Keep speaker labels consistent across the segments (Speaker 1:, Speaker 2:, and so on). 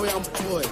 Speaker 1: man where I'm boy.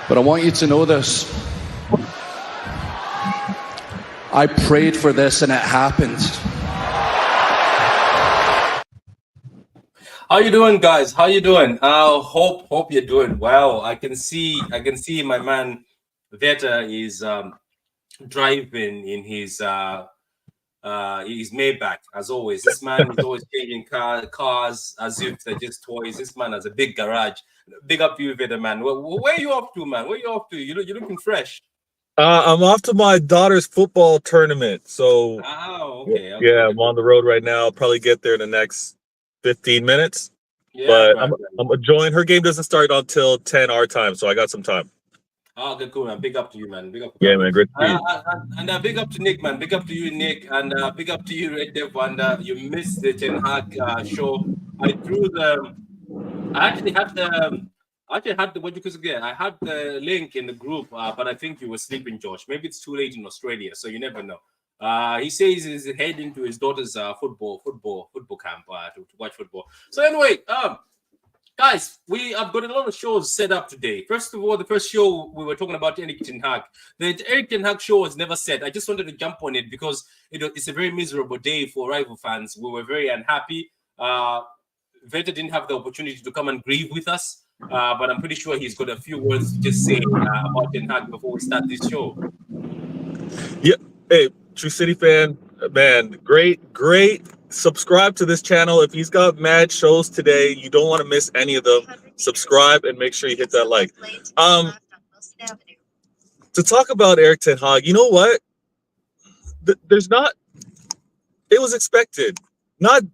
Speaker 2: But I want you to know this. I prayed for this and it happened.
Speaker 3: How you doing, guys? How you doing? Hope you're doing well. I can see my man Veta is driving in his Maybach as always. This man is always changing cars as if they're just toys. This man has a big garage. Big up to you, Veta, man. Where are you off to, man? Where are you off to? You're looking fresh.
Speaker 4: I'm off to my daughter's football tournament. So,
Speaker 3: okay.
Speaker 4: Yeah, I'm on the road right now. I'll probably get there in the next 15 minutes. Yeah, but I'm enjoying. Her game doesn't start until 10 our time, so I got some time.
Speaker 3: Oh, okay, cool, man. Big up to you, man. Big up.
Speaker 4: Yeah, man. Great to see you.
Speaker 3: And big up to Nick, man. Big up to you, Nick. And big up to you, Red Dev Wanda. You missed the Ten Hag show. I actually had the what you could get. I had the link in the group, but I think you were sleeping, Josh. Maybe it's too late in Australia, so you never know. He says he's heading to his daughter's football camp to watch football. So anyway, guys, we have got a lot of shows set up today. First of all, the first show we were talking about Erik ten Hag. The Erik ten Hag show was never set. I just wanted to jump on it because it's a very miserable day for rival fans. We were very unhappy. Veta didn't have the opportunity to come and grieve with us, but I'm pretty sure he's got a few words to just say about Ten Hag before we start this show.
Speaker 4: Yeah. Hey, True City fan, man, great. Subscribe to this channel. If he's got mad shows today, you don't want to miss any of them. Subscribe and make sure you hit that like. To talk about Erik ten Hag, you know what? There's not. It was expected. Not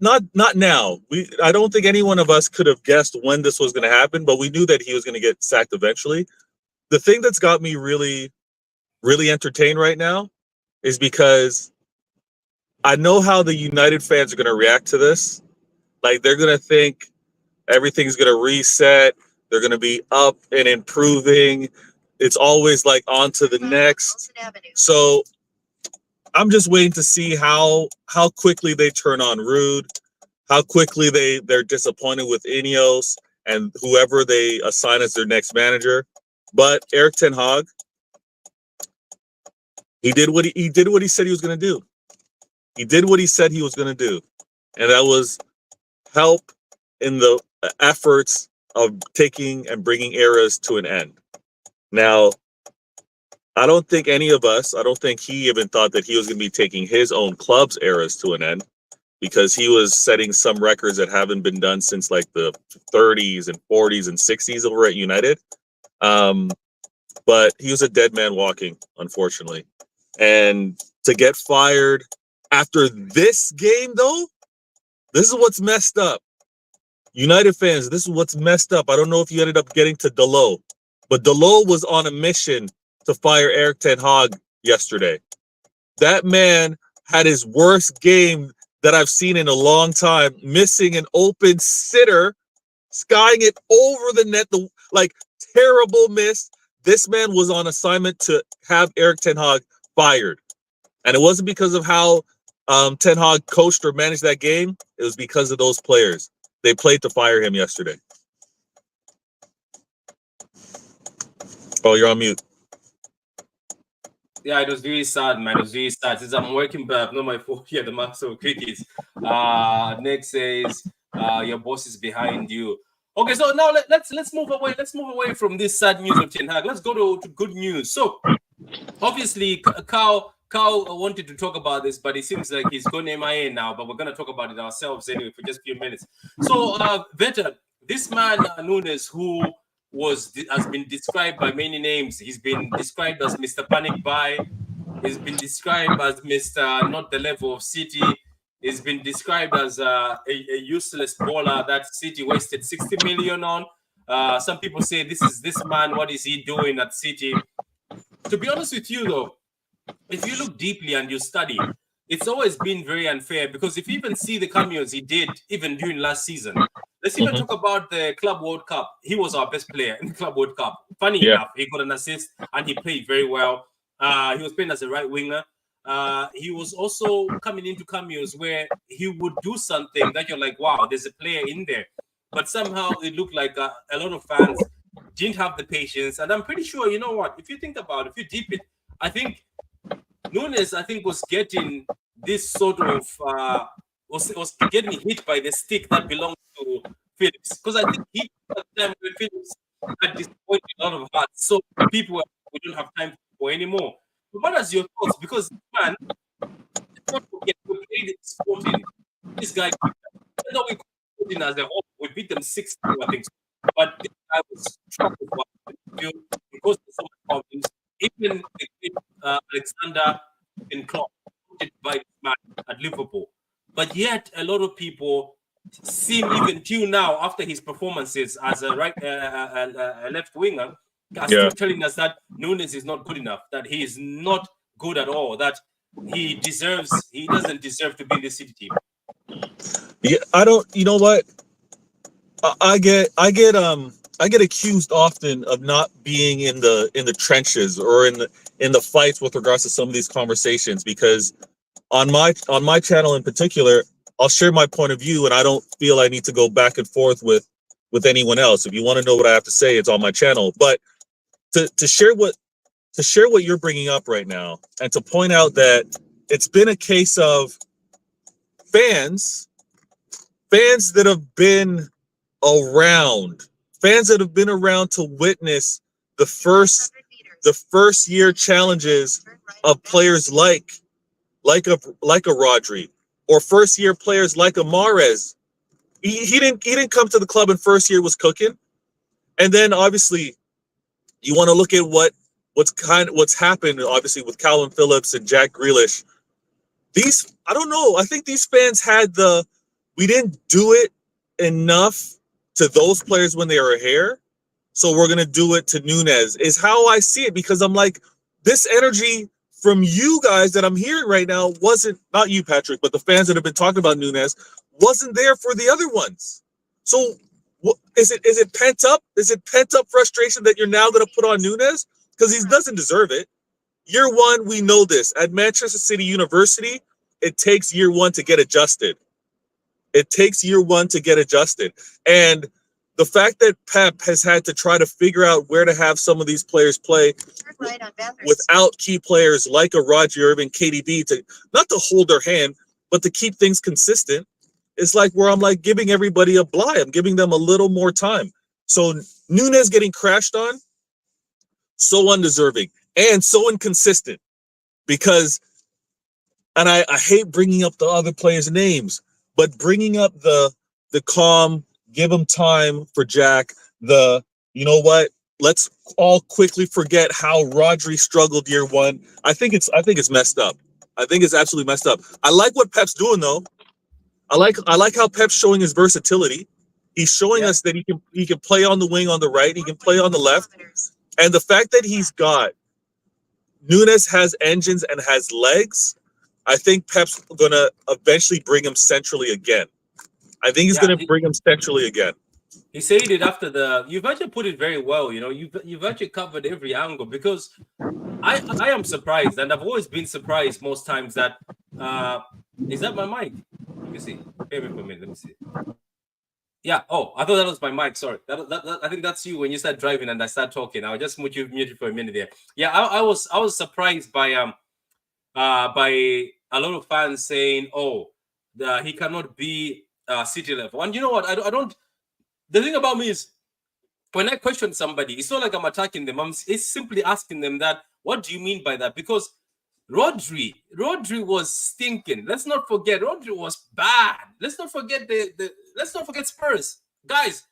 Speaker 4: now. I don't think any one of us could have guessed when this was going to happen, but we knew that he was going to get sacked eventually. The thing that's got me really, really entertained right now is because I know how the United fans are going to react to this. Like, they're going to think everything's going to reset. They're going to be up and improving. It's always like on to the next. So I'm just waiting to see how quickly they turn on Rude, how quickly they're disappointed with Ineos and whoever they assign as their next manager. But Erik ten Hag, he did what he said he was going to do. He did what he said he was going to do, and that was help in the efforts of taking and bringing eras to an end. Now, I don't think any of us, I don't think he even thought that he was going to be taking his own club's eras to an end, because he was setting some records that haven't been done since like the 30s and 40s and 60s over at United. But he was a dead man walking, unfortunately. And to get fired after this game, though, this is what's messed up. United fans, this is what's messed up. I don't know if you ended up getting to Delo, but Delo was on a mission to fire Erik ten Hag yesterday. That man had his worst game that I've seen in a long time, missing an open sitter, skying it over the net, terrible miss. This man was on assignment to have Erik ten Hag fired. And it wasn't because of how Ten Hag coached or managed that game. It was because of those players. They played to fire him yesterday. Oh, you're on mute.
Speaker 3: Yeah, it was really sad, man. It was really sad. Since I'm working back, not my fault here, the master of cricket. Nick says your boss is behind you. Okay, so now let's move away. Let's move away from this sad news of Ten Hag. Let's go to good news. So obviously, Carl wanted to talk about this, but it seems like he's gone MIA now. But we're gonna talk about it ourselves anyway for just a few minutes. So, Veta, this man Nunes, who has been described by many names. He's been described as Mr. Panic Buy. He's been described as Mr. Not the Level of City. He's been described as a useless baller that City wasted 60 million on. Some people say this man, what is he doing at City? To be honest with you, though, if you look deeply and you study, it's always been very unfair, because if you even see the cameos he did even during last season, let's even talk about the Club World Cup. He was our best player in the Club World Cup. Funny enough, he got an assist and he played very well. He was playing as a right winger. He was also coming into cameos where he would do something that you're like, wow, there's a player in there. But somehow it looked like a lot of fans didn't have the patience. And I'm pretty sure, you know what, if you think about it, if you deep it, I think Nunes, was getting this sort of was getting hit by the stick that belonged to Phillips, because I think he at the time when Phillips had disappointed a lot of hearts, so people we don't have time for anymore. But what are your thoughts? Because man, don't forget we played Sporting. This guy, even though we put in as a whole, we beat them 6-2, I think. But this guy was troubled because of some problems. Even Alexander and Klopp by this man at Liverpool, but yet a lot of people seem, even till now, after his performances as a left winger, are still telling us that Nunes is not good enough, that he is not good at all, that he doesn't deserve to be in the City team.
Speaker 4: Yeah, I don't. You know what? I get accused often of not being in the trenches or in the fights with regards to some of these conversations, because on my channel in particular, I'll share my point of view and I don't feel I need to go back and forth with anyone else. If you want to know what I have to say, it's on my channel. But to share what you're bringing up right now, and to point out that it's been a case of fans fans that have been around, to witness the first year challenges of players like a Rodri, or first year players like a Mahrez. He didn't come to the club and first year was cooking. And then obviously you want to look at what's happened obviously with Calvin Phillips and Jack Grealish. I don't know. I think these fans had we didn't do it enough to those players when they were here, so we're gonna do it to Nunes, is how I see it, because I'm like, this energy from you guys that I'm hearing right now wasn't, not you, Patrick, but the fans that have been talking about Nunes, wasn't there for the other ones. So is it pent up? Is it pent up frustration that you're now gonna put on Nunes? Because he doesn't deserve it. Year one, we know this. At Manchester City University, it takes year one to get adjusted. And the fact that Pep has had to try to figure out where to have some of these players play without key players like a Roger Irving, KDB, to not to hold their hand, but to keep things consistent, is like where I'm like giving everybody a bly. I'm giving them a little more time. So Nunes getting crashed on, so undeserving and so inconsistent, because, and I hate bringing up the other players' names, but bringing up the calm, give him time for Jack, you know what, let's all quickly forget how Rodri struggled year one. I think it's messed up. I think it's absolutely messed up. I like what Pep's doing though. I like how Pep's showing his versatility. He's showing us that he can play on the wing on the right, he can play on the left. And the fact that he's got Nunes has engines and has legs, I think Pep's gonna eventually bring him centrally again.
Speaker 3: He said it after you've actually put it very well, you know, you've actually covered every angle, because I am surprised, and I've always been surprised most times that is that my mic? Let me see. Bear with me for a minute, let me see. Yeah. Oh, I thought that was my mic. Sorry. That I think that's you when you start driving and I start talking. I'll just mute you for a minute there. Yeah, I was surprised by a lot of fans saying, "Oh, he cannot be City level." And you know what? I don't. The thing about me is, when I question somebody, it's not like I'm attacking them. It's simply asking them that, what do you mean by that? Because Rodri was stinking. Let's not forget, Rodri was bad. Let's not forget let's not forget Spurs. Guys,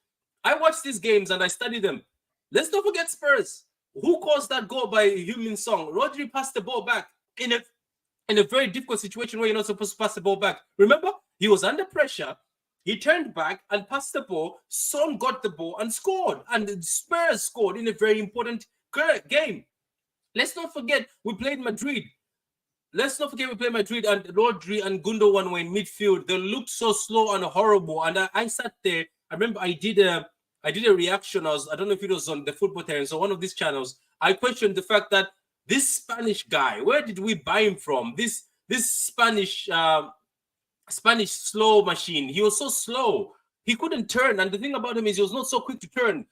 Speaker 3: I watch these games and I study them. Let's not forget Spurs. Who caused that goal by Heung-min Son? Rodri passed the ball back in a very difficult situation where you're not supposed to pass the ball back. Remember, he was under pressure. He turned back and passed the ball. Son got the ball and scored. And Spurs scored in a very important game. Let's not forget, we played Madrid. And Rodri and Gundogan were in midfield. They looked so slow and horrible. And I sat there. I remember I did a reaction. I don't know if it was on the Football Terrace or one of these channels. I questioned the fact that this Spanish guy, where did we buy him from? This Spanish slow machine. He was so slow. He couldn't turn. And the thing about him is he was not so quick to turn.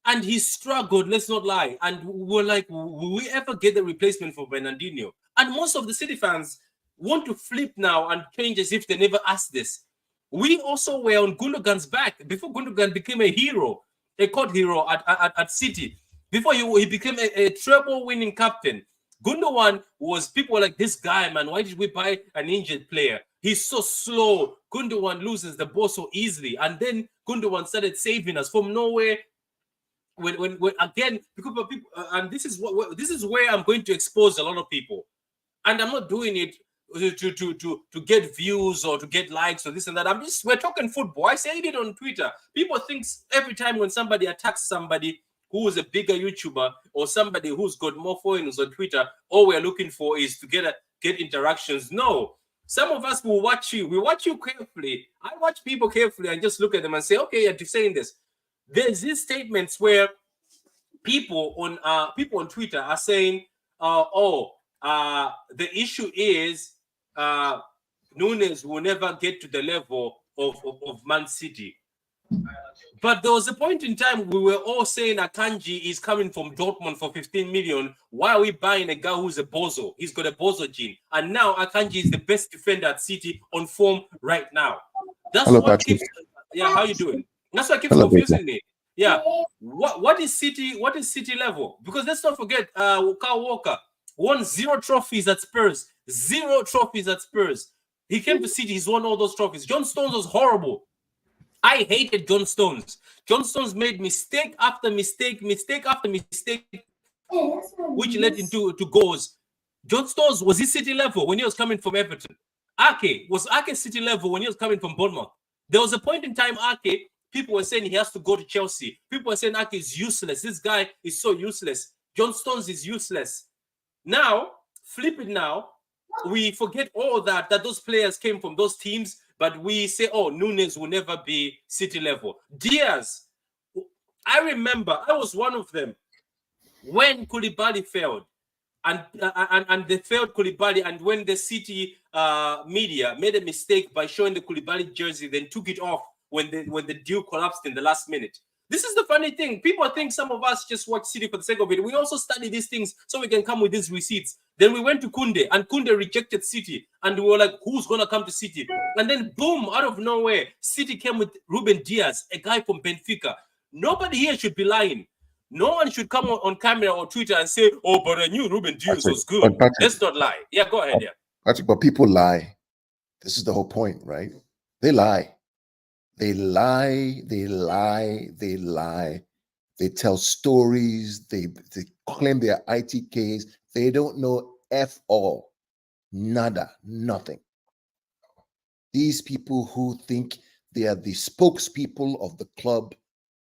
Speaker 3: And he struggled, let's not lie. And we're like, will we ever get the replacement for Bernardinho? And most of the City fans want to flip now and change as if they never asked this. We also were on Gundogan's back before Gundogan became a hero, a court hero at City. Before he became a treble-winning captain. Gundogan was, people were like, this guy, man, why did we buy an injured player? He's so slow. Gundogan loses the ball so easily. And then Gundogan started saving us from nowhere. When again, because people, and this is where I'm going to expose a lot of people, and I'm not doing it to get views or to get likes or this and that. We're talking football. I said it on Twitter. People think every time when somebody attacks somebody who is a bigger YouTuber or somebody who's got more followers on Twitter, all we're looking for is to get interactions. No, some of us will watch you. We watch you carefully. I watch people carefully and just look at them and say, okay, you're saying this. There's these statements where people on Twitter are saying, the issue is Nunes will never get to the level of Man City. But there was a point in time we were all saying Akanji is coming from Dortmund for 15 million. Why are we buying a guy who's a bozo? He's got a bozo gene. And now Akanji is the best defender at City on form right now. That's
Speaker 1: Hello,
Speaker 3: what
Speaker 1: Patrick.
Speaker 3: keeps. Yeah, how you doing? That's what keeps
Speaker 1: Hello,
Speaker 3: confusing
Speaker 1: Victor.
Speaker 3: me. Yeah, what is City? What is City level? Because let's not forget, Kyle Walker won 0 trophies at Spurs. 0 trophies at Spurs. He came to City. He's won all those trophies. John Stones was horrible. I hated John Stones. John Stones made mistake after mistake, mistake after mistake, which led into goals. John Stones was his City level when he was coming from Everton. Ake was Ake City level when he was coming from Bournemouth. There was a point in time, Ake, people were saying he has to go to Chelsea. People were saying Ake is useless. This guy is so useless. John Stones is useless. Now, flip it now. We forget all that those players came from those teams, but we say, oh, Nunes will never be City level. Diaz, I remember I was one of them when Koulibaly failed. And they failed Koulibaly, and when the City media made a mistake by showing the Koulibaly jersey, then took it off when the deal collapsed in the last minute. This is the funny thing. People think some of us just watch City for the sake of it. We also study these things so we can come with these receipts. Then we went to Kunde, and Kunde rejected City, and we were like, who's going to come to City? And then boom, out of nowhere, City came with Ruben Diaz, a guy from Benfica. Nobody here should be lying. No one should come on camera or Twitter and say, oh, but I knew Ruben Diaz was good. Let's not lie. Yeah, go ahead. Yeah.
Speaker 1: Patrick, but people lie. This is the whole point, right? They lie. They lie. They lie. They lie. They tell stories. They claim they are ITKs. They don't know F all. Nada. Nothing. These people who think they are the spokespeople of the club,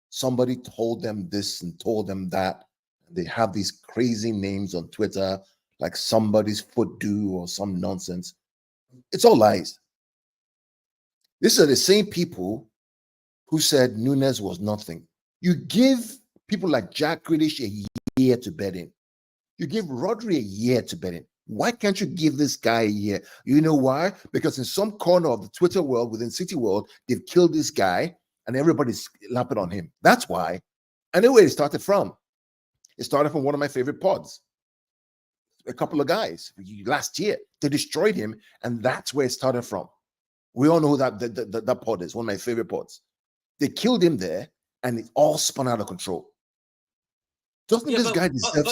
Speaker 1: somebody told them this and told them that. They have these crazy names on Twitter, like somebody's foot do or some nonsense. It's all lies. These are the same people who said Nunes was nothing. You give people like Jack Grealish a year to bet in. You give Rodri a year to bet in. Why can't you give this guy a year? You know why? Because in some corner of the Twitter world, within City world, they've killed this guy and everybody's lapping on him. That's why. I know where it started from. It started from one of my favorite pods. A couple of guys last year. They destroyed him, and that's where it started from. We all know who that pod is, one of my favorite pods. They killed him there, and it all spun out of control. Doesn't this guy deserve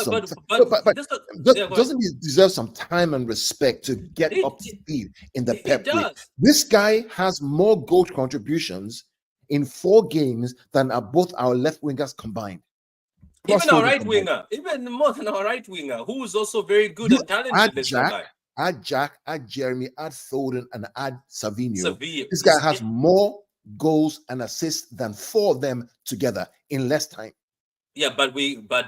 Speaker 1: doesn't he deserve some time and respect to get up to speed in the Pep way? This guy has more goal contributions in 4 games than are both our left wingers combined.
Speaker 3: Even our right winger, even more than our right winger, who is also very good and talented.
Speaker 1: Add Jack, add Jeremy, add Foden, and add Savinho. This guy has more goals and assists than 4 of them together in less time.
Speaker 3: Yeah, but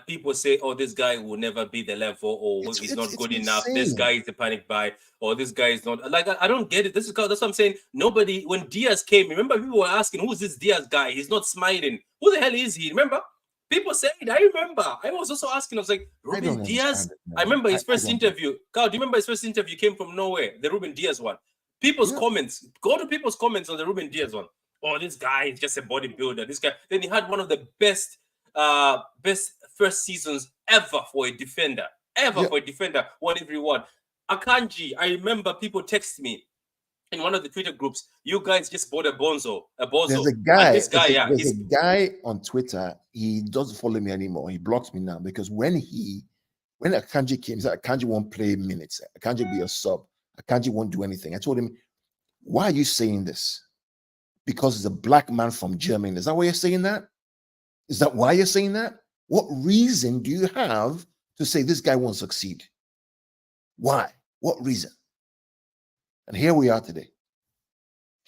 Speaker 3: people say, oh, this guy will never be the level, or he's not good enough. This guy is a panic buy, or this guy is not. Like, I don't get it. That's what I'm saying. Nobody, when Diaz came, remember people were asking, who's this Diaz guy? He's not smiling. Who the hell is he? Remember? People said, I remember. I was also asking, I was like, Ruben Diaz? I remember his first interview. Carl, do you remember his first interview came from nowhere? The Ruben Diaz one. People's comments. Go to people's comments on the Ruben Diaz one. Oh, this guy is just a bodybuilder. This guy. Then he had one of the best first seasons ever for a defender. For a defender. Won every one. Akanji, I remember people text me in one of the Twitter groups, you guys just bought a bozo.
Speaker 1: There's a guy. There's a guy on Twitter. He doesn't follow me anymore. He blocks me now because when Akanji came, he said Akanji won't play minutes. Akanji be a sub. Akanji won't do anything. I told him, why are you saying this? Because he's a black man from Germany. Is that why you're saying that? Is that why you're saying that? What reason do you have to say this guy won't succeed? Why? What reason? And here we are today.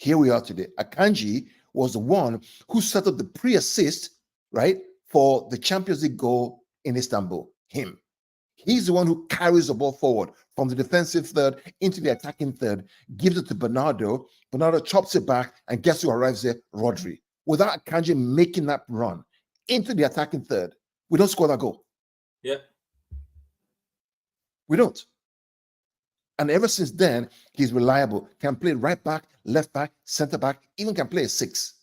Speaker 1: Akanji was the one who set up the pre-assist, right, for the Champions League goal in Istanbul. Him. He's the one who carries the ball forward from the defensive third into the attacking third, gives it to Bernardo. Bernardo chops it back, and guess who arrives there? Rodri. Without Akanji making that run into the attacking third, we don't score that goal.
Speaker 3: Yeah.
Speaker 1: We don't. And ever since then, he's reliable. Can play right back, left back, center back, even can play a 6.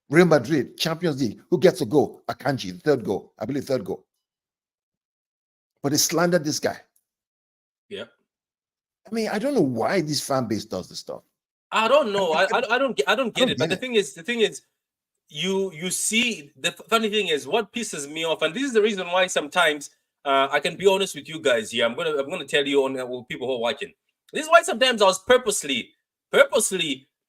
Speaker 1: Real Madrid, Champions League, who gets a goal? Akanji, third goal. I believe third goal. But they slandered this guy.
Speaker 3: Yeah.
Speaker 1: I mean, I don't know why this fan base does this stuff.
Speaker 3: I don't know. I don't get it. But
Speaker 1: get
Speaker 3: the thing is, you see, the funny thing is, what pisses me off, and this is the reason why sometimes I can be honest with you guys here. I'm gonna tell you on people who are watching. This is why sometimes I was purposely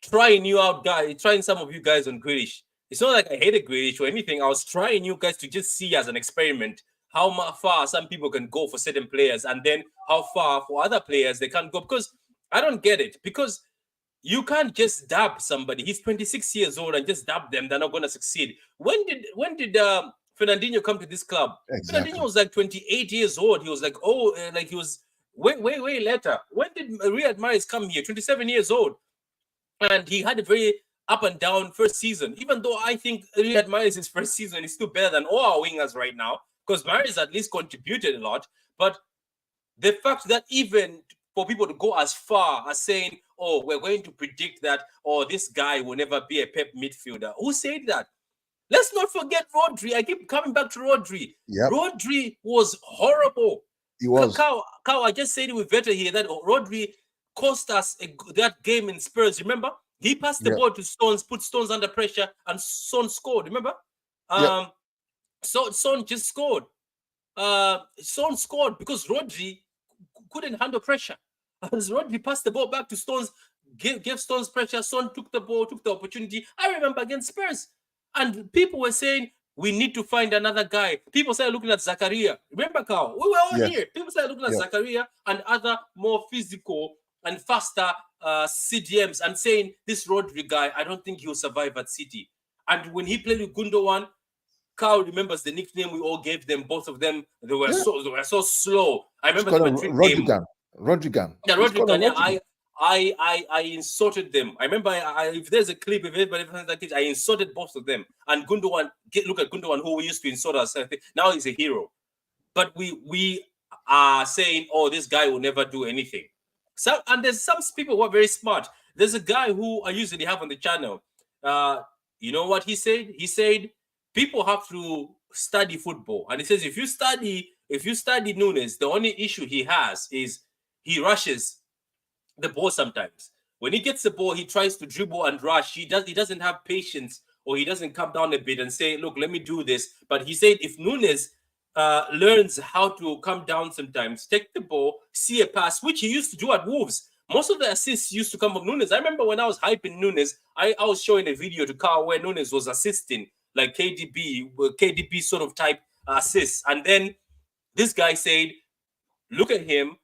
Speaker 3: trying you out, guys, trying some of you guys on Grealish. It's not like I hated Grealish or anything. I was trying you guys to just see as an experiment how far some people can go for certain players, and then how far for other players they can't go. Because I don't get it. Because you can't just dab somebody. He's 26 years old and just dab them. They're not going to succeed. When did Fernandinho come to this club?
Speaker 1: Exactly.
Speaker 3: Fernandinho was like 28 years old. He was like, like he was way later. When did Riyad Mahrez come here? 27 years old. And he had a very up and down first season. Even though I think Riyad Mahrez's first season is still better than all our wingers right now, because Mahrez at least contributed a lot. But the fact that even for people to go as far as saying, oh, we're going to predict that, or this guy will never be a Pep midfielder. Who said that? Let's not forget Rodri. I keep coming back to Rodri.
Speaker 1: Yep.
Speaker 3: Rodri was horrible.
Speaker 1: He was.
Speaker 3: Cow, I just said it with Veta here that Rodri cost us that game in Spurs. Remember? He passed the ball to Stones, put Stones under pressure, and Son scored. Remember? So Son just scored. Son scored because Rodri couldn't handle pressure. As Rodri passed the ball back to Stones, gave Stones pressure. Son took the ball, took the opportunity. I remember against Spurs. And people were saying, we need to find another guy. People started looking at Zakaria. Remember, Carl? We were all here. People started looking at Zakaria and other more physical and faster CDMs and saying, this Rodri guy, I don't think he'll survive at City. And when he played with Gundogan, Carl remembers the nickname we all gave them, both of them. They were so slow. I remember the Madrid game.
Speaker 1: Rodrigan.
Speaker 3: Yeah, Rodrigan. Yeah, I insulted them. I remember if there's a clip, if anybody has that, I insulted both of them. And Gundogan, look at Gundogan, who we used to insult ourselves. Now he's a hero. But we are saying, oh, this guy will never do anything. And there's some people who are very smart. There's a guy who I usually have on the channel. You know what he said? He said people have to study football. And he says if you study Nunes, the only issue he has is he rushes the ball sometimes. When he gets the ball, he tries to dribble and rush. He doesn't have patience, or he doesn't come down a bit and say, look, let me do this. But he said if Nunes learns how to come down sometimes, take the ball, see a pass, which he used to do at Wolves. Most of the assists used to come from Nunes. I remember when I was hyping Nunes, I was showing a video to Carl where Nunes was assisting, like KDB sort of type assists. And then this guy said, look at him.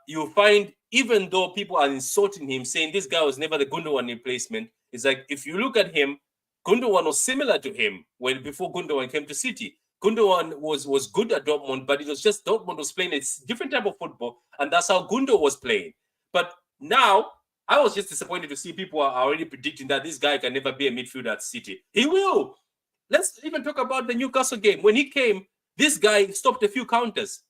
Speaker 3: You'll find, even though people are insulting him, saying this guy was never the Gundogan replacement, it's like, if you look at him, Gundogan was similar to him before Gundogan came to City. Gundogan was good at Dortmund, but it was just Dortmund was playing a different type of football, and that's how Gundo was playing. But now, I was just disappointed to see people are already predicting that this guy can never be a midfielder at City. He will. Let's even talk about the Newcastle game. When he came, this guy stopped a few counters.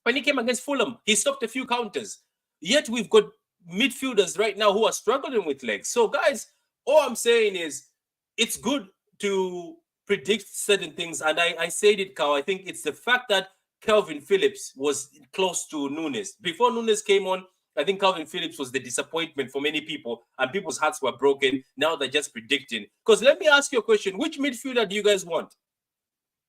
Speaker 3: When he came against Fulham, he stopped a few counters. Yet we've got midfielders right now who are struggling with legs. So, guys, all I'm saying is it's good to predict certain things. And I said it, Carl. I think it's the fact that Calvin Phillips was close to Nunes. Before Nunes came on, I think Calvin Phillips was the disappointment for many people, and people's hearts were broken. Now they're just predicting. Because let me ask you a question. Which midfielder do you guys want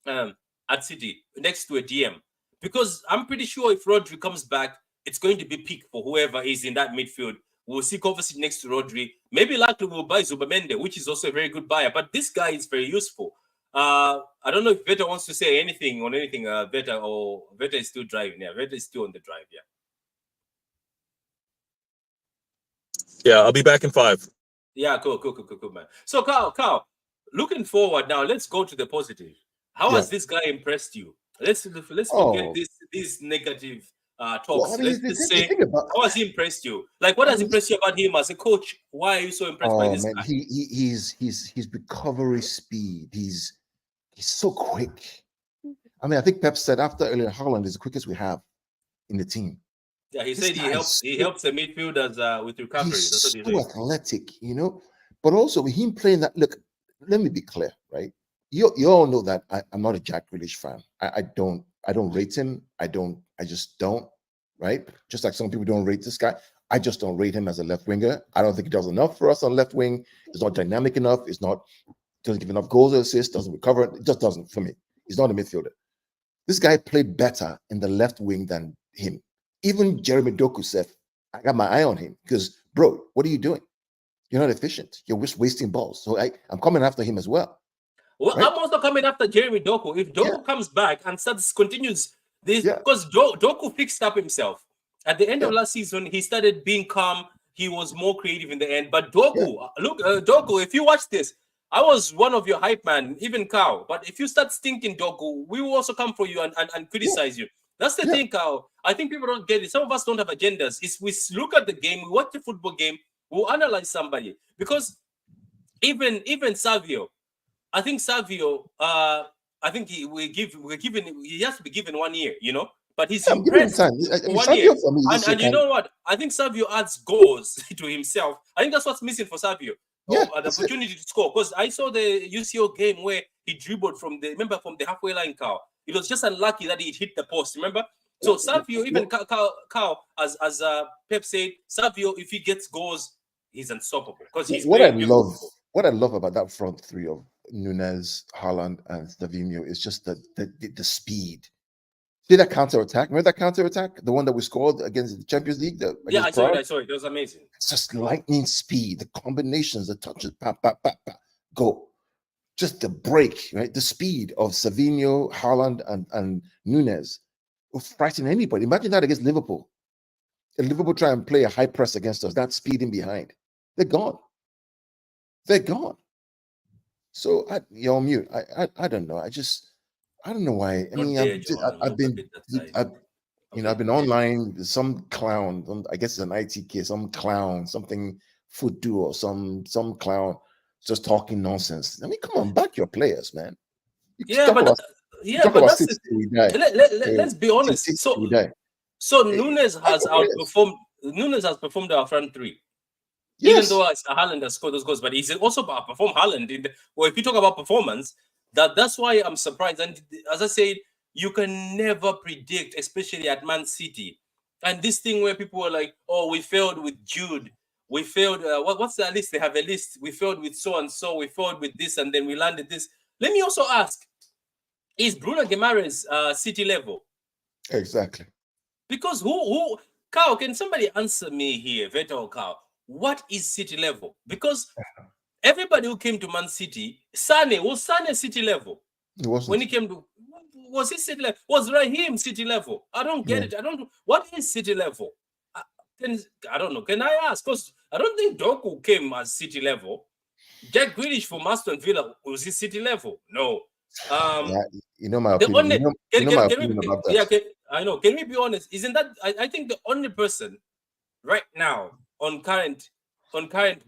Speaker 3: at City next to a DM? Because I'm pretty sure if Rodri comes back, it's going to be peak for whoever is in that midfield. We'll see Kovacic next to Rodri. Maybe likely we'll buy Zubamende, which is also a very good buyer. But this guy is very useful. I don't know if Veta wants to say anything on anything. Veta is still driving. Yeah, Veta is still on the drive. Yeah.
Speaker 4: Yeah, I'll be back in 5.
Speaker 3: Yeah, cool, man. So, Carl, looking forward now, let's go to the positive. How has this guy impressed you? Let's forget these negative talks.
Speaker 1: Well, I mean,
Speaker 3: let's say, how has he impressed you? Like, what has impressed you about him as a coach? Why are you so impressed by this guy?
Speaker 1: His recovery speed. He's so quick. I mean, I think Pep said after Erling Haaland is the quickest we have in the team.
Speaker 3: Yeah, he said he helps the midfielders with recovery.
Speaker 1: He's so athletic, But also with him playing that, look, let me be clear, right? You all know that I'm not a Jack Grealish fan. I don't rate him. I just don't, right? Just like some people don't rate this guy. I just don't rate him as a left winger. I don't think he does enough for us on left wing. It's not dynamic enough. It's not doesn't give enough goals or assists. Doesn't recover. It just doesn't for me. He's not a midfielder. This guy played better in the left wing than him. Even Jeremy Doku said, "I got my eye on him because, bro, what are you doing? You're not efficient. You're just wasting balls." So I'm coming after him as well.
Speaker 3: Well,
Speaker 1: right?
Speaker 3: I'm also coming after Jeremy Doku. If Doku comes back and continues this, because Doku fixed up himself. At the end of last season, he started being calm. He was more creative in the end. But Doku, look, Doku, if you watch this, I was one of your hype man, even Cow. But if you start stinking Doku, we will also come for you and criticize you. That's the thing, Cow. I think people don't get it. Some of us don't have agendas. It's we look at the game, we watch the football game, we'll analyze somebody. Because even Savio, I think Savio, I think he has to be given 1 year, you know. But he's impressed
Speaker 1: time.
Speaker 3: for 1 year. And you know what? I think Savio adds goals to himself. I think that's what's missing for Savio. An opportunity to score. Because I saw the UCO game where he dribbled from the halfway line, Cow. It was just unlucky that he hit the post, remember? So Savio, even Cow, as Pep said, Savio, if he gets goals, he's unstoppable. Because he's
Speaker 1: what I love about that front three of Nunes, Haaland, and Savinho is just the speed. See that counter attack? Remember that counter attack? The one that we scored against the Champions League?
Speaker 3: I saw it. It was amazing.
Speaker 1: It's just lightning speed, the combinations, the touches, go. Just the break, right? The speed of Savinho, Haaland, and Nunes will frighten anybody. Imagine that against Liverpool. If Liverpool try and play a high press against us, that speed in behind, they're gone. They're gone. So you're on mute. I don't know. I don't know why. I mean, I've been online. Some clown, I guess it's an ITK, some clown, something Fudu or some clown just talking nonsense. I mean, come on, back your players, man.
Speaker 3: Let's be honest. So Nunes has outperformed. Nunes has performed our front three. Even though Haaland has scored those goals, but he's also outperformed Haaland. If you talk about performance, that's why I'm surprised. And as I said, you can never predict, especially at Man City. And this thing where people were like, "Oh, we failed with Jude. We failed. What's that list? They have a list. We failed with so and so. We failed with this, and then we landed this." Let me also ask: is Bruno Guimaraes City level?
Speaker 1: Exactly.
Speaker 3: Because who? Cow, can somebody answer me here, Veto Cow? What is City level? Because everybody who came to Man City, was Sane City level?
Speaker 1: It wasn't.
Speaker 3: When he came to, was he City level? Was Raheem City level? I don't get it. I don't. What is City level? I don't know. Can I ask? Because I don't think Doku came as City level. Jack Grealish from Aston Villa, was he City level? No.
Speaker 1: You know my opinion. About that.
Speaker 3: I know. Can we be honest? Isn't that? I think the only person right now on current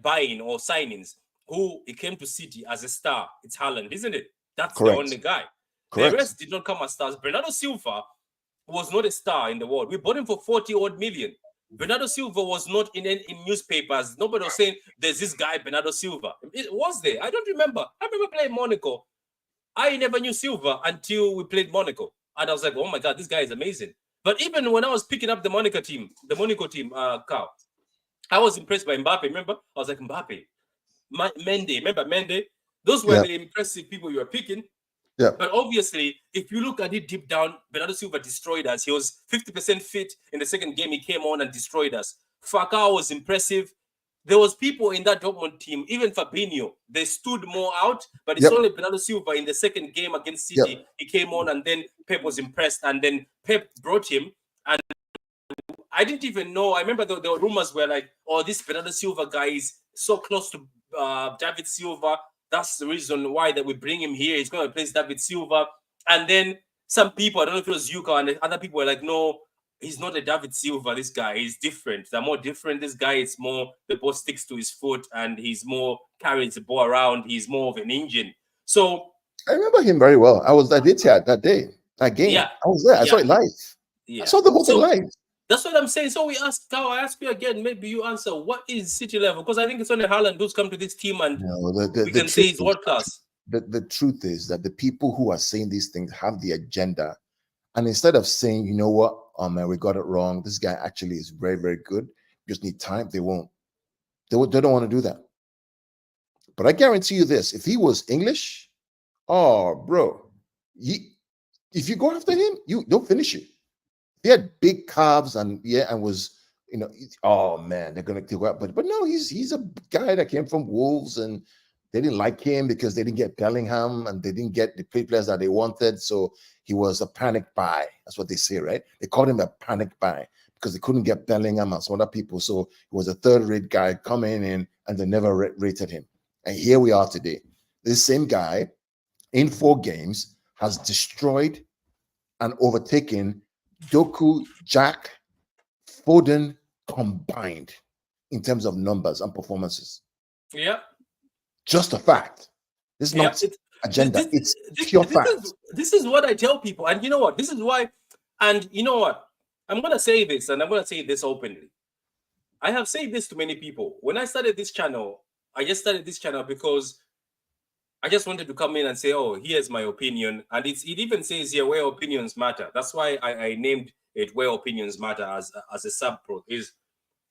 Speaker 3: buying or signings who he came to City as a star, it's Haaland, isn't it? That's the only guy. Correct. The rest did not come as stars. Bernardo Silva was not a star in the world. We bought him for 40-odd million. Bernardo Silva was not in newspapers. Nobody was saying there's this guy Bernardo Silva. It was there. I don't remember. I remember playing Monaco. I never knew Silva until we played Monaco, and I was like, "Oh my god, this guy is amazing." But even when I was picking up the Monaco team, Carl, I was impressed by Mbappe. Remember, I was like, Mbappe, Mendy. Remember Mendy? Those were the impressive people you were picking.
Speaker 1: Yeah.
Speaker 3: But obviously, if you look at it deep down, Bernardo Silva destroyed us. He was 50% fit in the second game. He came on and destroyed us. Falcao was impressive. There was people in that Dortmund team, even Fabinho, they stood more out, but it's only Bernardo Silva in the second game against City. He came on and then Pep was impressed and then Pep brought him. And I didn't even know. I remember the rumors were like, "Oh, this Bernardo Silva guy is so close to David Silva. That's the reason why that we bring him here. He's going to replace David Silva." And then some people, I don't know if it was Yuka, and other people were like, "No, he's not a David Silva. This guy is different. They're more different. This guy is more, the ball sticks to his foot and he's more carries the ball around. He's more of an engine." So
Speaker 1: I remember him very well. I was at Etihad that day, that game.
Speaker 3: Yeah.
Speaker 1: I was there. I saw it live.
Speaker 3: Yeah.
Speaker 1: I saw the whole thing live.
Speaker 3: That's what I'm saying. So I ask you again, maybe you answer, what is City level? Because I think it's only Haaland who's come to this team and we can say he's world class.
Speaker 1: The truth is that the people who are saying these things have the agenda. And instead of saying, you know what, oh man, we got it wrong, this guy actually is very, very good, just need time. They won't. They don't want to do that. But I guarantee you this: if he was English, oh, bro, if you go after him, don't finish it. He had big calves and was, oh man, they're gonna go out. But no, he's a guy that came from Wolves, and they didn't like him because they didn't get Bellingham and they didn't get the players that they wanted. So he was a panic buy. That's what they say, right? They called him a panic buy because they couldn't get Bellingham and some other people. So he was a third-rate guy coming in, and they never rated him. And here we are today. This same guy, in 4 games, has destroyed and overtaken Doku, Jack, Foden combined in terms of numbers and performances.
Speaker 3: Yeah.
Speaker 1: Just a fact. It's not agenda. It's pure fact.
Speaker 3: This is what I tell people. And you know what? This is why. And you know what? I'm going to say this, and I'm going to say this openly. I have said this to many people. When I started this channel, I just started this channel because I just wanted to come in and say, oh, here's my opinion. And it even says here where opinions matter. That's why I named it Where Opinions Matter as a sub-pro. Is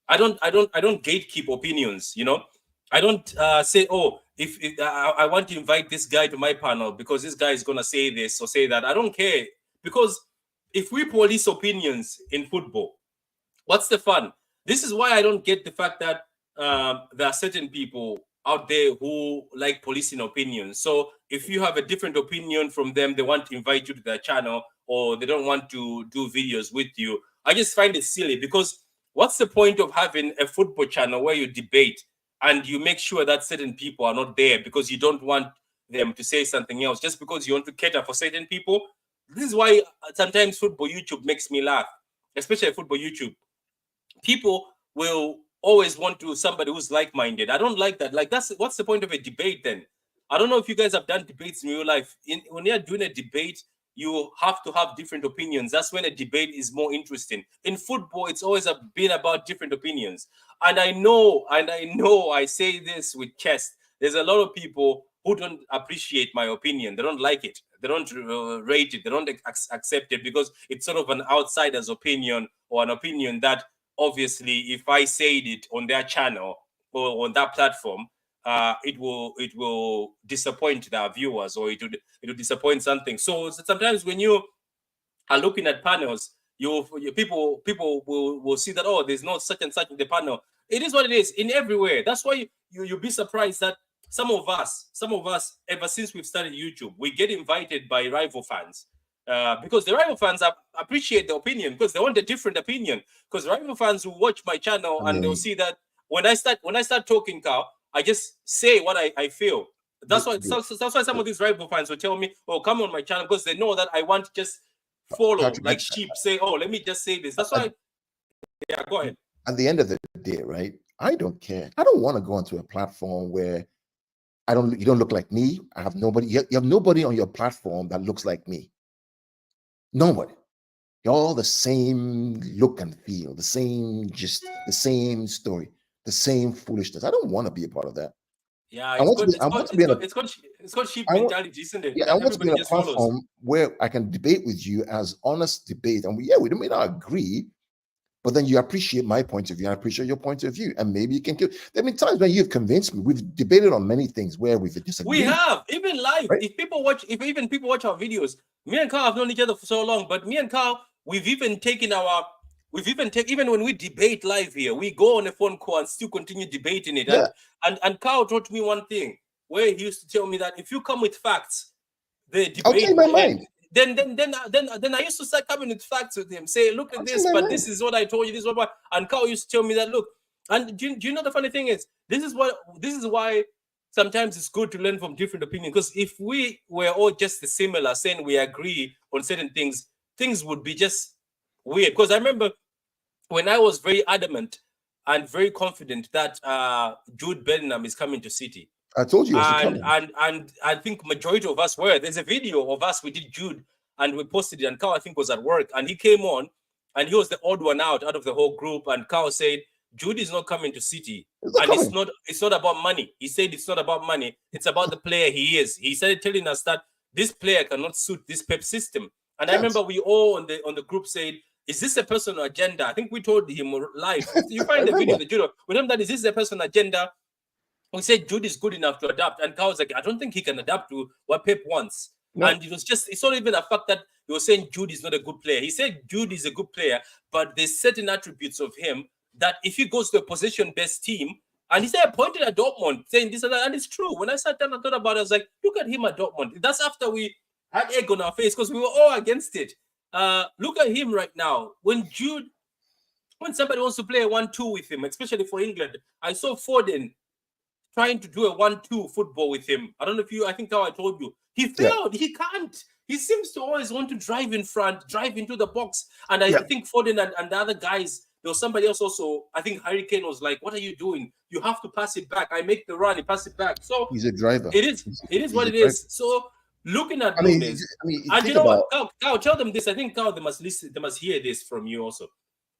Speaker 3: I don't gatekeep opinions, you know. I don't say, oh, if I want to invite this guy to my panel because this guy is going to say this or say that. I don't care, because if we police opinions in football, what's the fun? This is why I don't get the fact that there are certain people out there who like policing opinions. So if you have a different opinion from them, they want to invite you to their channel, or they don't want to do videos with you. I just find it silly, because what's the point of having a football channel where you debate and you make sure that certain people are not there because you don't want them to say something else, just because you want to cater for certain people? This is why sometimes football YouTube makes me laugh, especially football YouTube. People will always want to somebody who's like-minded. I don't like that. Like, what's the point of a debate then? I don't know if you guys have done debates in real life. When you're doing a debate, you have to have different opinions. That's when a debate is more interesting. In football, it's always been about different opinions. And I know I say this with chest. There's a lot of people who don't appreciate my opinion. They don't like it. They don't rate it. They don't accept it, because it's sort of an outsider's opinion, or an opinion that obviously if I said it on their channel or on that platform, it will disappoint their viewers, or it will disappoint something. So sometimes when you are looking at panels, people will see that, oh, there's no such and such in the panel. It is what it is in everywhere. That's why you'll be surprised that some of us, ever since we've started YouTube, we get invited by rival fans. Because the rival fans appreciate the opinion, because they want a different opinion. Because rival fans will watch my channel and they'll see that when I start talking, Carl, I just say what I feel. That's why some of these rival fans will tell me, "Oh, come on my channel," because they know that I want to just follow like sheep. Say, "Oh, let me just say this." That's why. Yeah, go ahead.
Speaker 1: At the end of the day, right? I don't care. I don't want to go onto a platform where you don't look like me. I have nobody. You have nobody on your platform that looks like me. Nobody. You're all the same look and feel, the same gist, the same story, the same foolishness. I don't want to be a part of that.
Speaker 3: Yeah, it's called sheep mentality, isn't it?
Speaker 1: Yeah, I want to be on a platform where I can debate with you as honest debate, and we may not agree, but then you appreciate my point of view, I appreciate your point of view, and maybe you can. There have been times when you've convinced me. We've debated on many things where we've disagreed.
Speaker 3: We have, even live. Right? If people watch our videos, me and Carl have known each other for so long, but me and Carl, even when we debate live here, we go on a phone call and still continue debating it. Yeah. And Carl taught me one thing, where he used to tell me that if you come with facts, the debate.
Speaker 1: I'll change my mind.
Speaker 3: Then I used to start coming with facts with him. Say, look at this, but this is what I told you. This is what. And Carl used to tell me that, look. And do you know the funny thing is, this is why sometimes it's good to learn from different opinions. Because if we were all just similar, saying we agree on certain things, things would be just weird. Because I remember when I was very adamant and very confident that Jude Bellingham is coming to City.
Speaker 1: I told you.
Speaker 3: And I think majority of us were. There's a video of us. We did Jude and we posted it. And Carl, I think, was at work. And he came on and he was the odd one out of the whole group. And Carl said, Jude is not coming to City. It's not about money. He said it's not about money. It's about the player he is. He started telling us that this player cannot suit this Pep system. And I remember we all on the group said, is this a personal agenda? I think we told him live. You
Speaker 1: I
Speaker 3: find the video,
Speaker 1: remember.
Speaker 3: the judo. We told him that is this a personal agenda? We said Jude is good enough to adapt, and Carl was like, I don't think he can adapt to what Pep wants.
Speaker 1: No.
Speaker 3: And it's not even a fact that he was saying Jude is not a good player. He said Jude is a good player, but there's certain attributes of him that if he goes to a possession-based team, and he said I pointed at Dortmund saying this and that, and it's true. When I sat down and thought about it, I was like, look at him at Dortmund. That's after we had egg on our face because we were all against it. Look at him right now. When somebody wants to play a 1-2 with him, especially for England, I saw Foden trying to do a 1-2 football with him. I don't know if I think how I told you. He failed. He can't. He seems to always want to drive in front, drive into the box. And I think Foden and the other guys, there was somebody else also, I think Harry Kane was like, what are you doing? You have to pass it back. I make the run, he pass it back. So
Speaker 1: He's a driver.
Speaker 3: it is what it is. So looking at Nunes, and you know what, Carl, tell them this. I think Carl, they must hear this from you also.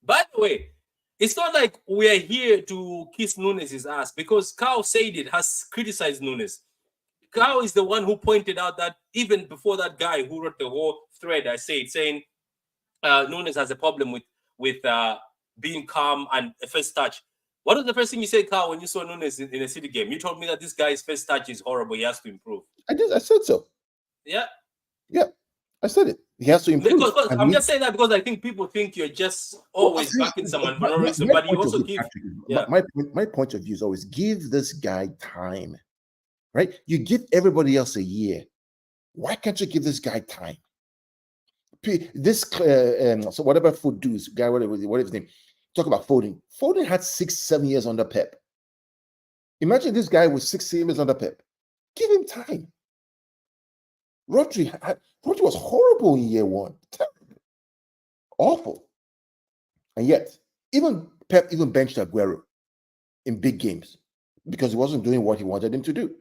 Speaker 3: By the way, it's not like we're here to kiss Nunes' ass because Carl said it, has criticized Nunes. Carl is the one who pointed out that even before that guy who wrote the whole thread, saying Nunes has a problem with being calm and a first touch. What was the first thing you said, Carl, when you saw Nunes in a City game? You told me that this guy's first touch is horrible. He has to improve.
Speaker 1: I said so.
Speaker 3: Yeah.
Speaker 1: Yeah. I said it. He has to improve.
Speaker 3: Because I'm just saying that because I think people think you're just always backing someone for no reason. But you also give...
Speaker 1: My point of view is always give this guy time. Right? You give everybody else a year. Why can't you give this guy time? This so whatever food does, guy, whatever his name, talk about Foden. Foden had 6-7 years under Pep. Imagine this guy with 6-7 years under Pep. Give him time. Rodri was horrible in year one. Terrible. Awful. And yet, Pep benched Aguero in big games because he wasn't doing what he wanted him to do.